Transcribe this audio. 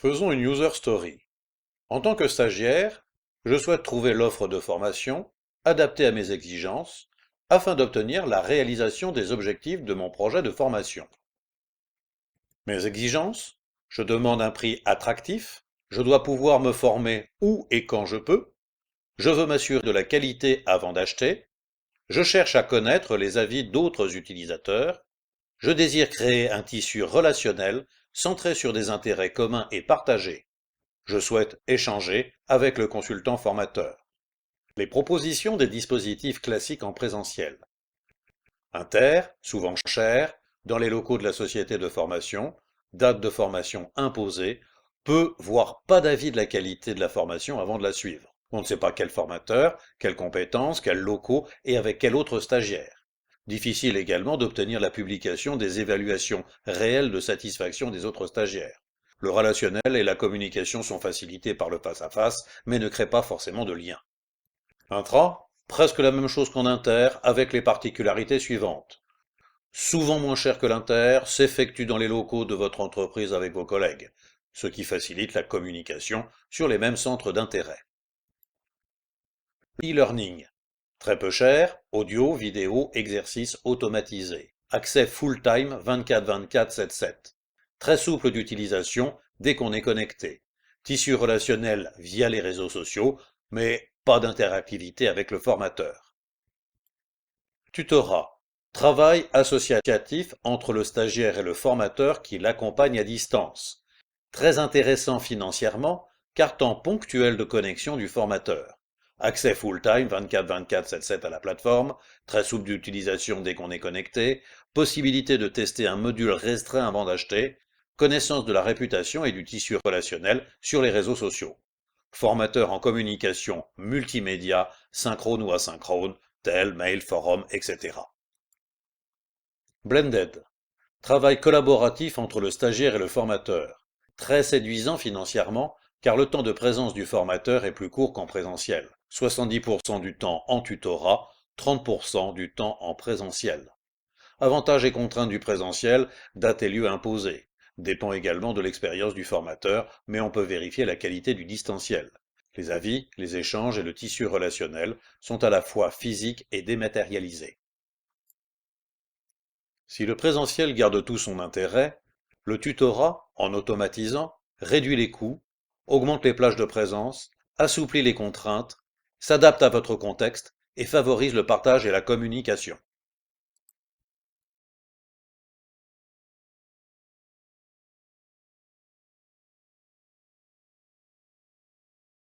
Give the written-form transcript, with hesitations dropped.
Faisons une user story. En tant que stagiaire, je souhaite trouver l'offre de formation adaptée à mes exigences afin d'obtenir la réalisation des objectifs de mon projet de formation. Mes exigences? Je demande un prix attractif, je dois pouvoir me former où et quand je peux, je veux m'assurer de la qualité avant d'acheter, je cherche à connaître les avis d'autres utilisateurs, je désire créer un tissu relationnel centré sur des intérêts communs et partagés. Je souhaite échanger avec le consultant formateur. Les propositions des dispositifs classiques en présentiel. Inter, souvent cher, dans les locaux de la société de formation, date de formation imposée, peu, voire pas d'avis de la qualité de la formation avant de la suivre. On ne sait pas quel formateur, quelles compétences, quels locaux et avec quel autre stagiaire. Difficile également d'obtenir la publication des évaluations réelles de satisfaction des autres stagiaires. Le relationnel et la communication sont facilités par le face-à-face, mais ne créent pas forcément de lien. Intra, presque la même chose qu'en inter, avec les particularités suivantes. Souvent moins cher que l'inter, s'effectue dans les locaux de votre entreprise avec vos collègues, ce qui facilite la communication sur les mêmes centres d'intérêt. E-learning. Très peu cher, audio, vidéo, exercices automatisés. Accès full-time 24/24 7/7. Très souple d'utilisation dès qu'on est connecté. Tissu relationnel via les réseaux sociaux, mais pas d'interactivité avec le formateur. Tutorat. Travail associatif entre le stagiaire et le formateur qui l'accompagne à distance. Très intéressant financièrement, car temps ponctuel de connexion du formateur. Accès full-time 24/24 7/7 à la plateforme, très souple d'utilisation dès qu'on est connecté, possibilité de tester un module restreint avant d'acheter, connaissance de la réputation et du tissu relationnel sur les réseaux sociaux. Formateur en communication multimédia, synchrone ou asynchrone, tel, mail, forum, etc. Blended. Travail collaboratif entre le stagiaire et le formateur. Très séduisant financièrement, car le temps de présence du formateur est plus court qu'en présentiel. 70% du temps en tutorat, 30% du temps en présentiel. Avantages et contraintes du présentiel, date et lieu imposés. Dépend également de l'expérience du formateur, mais on peut vérifier la qualité du distanciel. Les avis, les échanges et le tissu relationnel sont à la fois physiques et dématérialisés. Si le présentiel garde tout son intérêt, le tutorat, en automatisant, réduit les coûts, augmente les plages de présence, assouplit les contraintes, s'adapte à votre contexte et favorise le partage et la communication.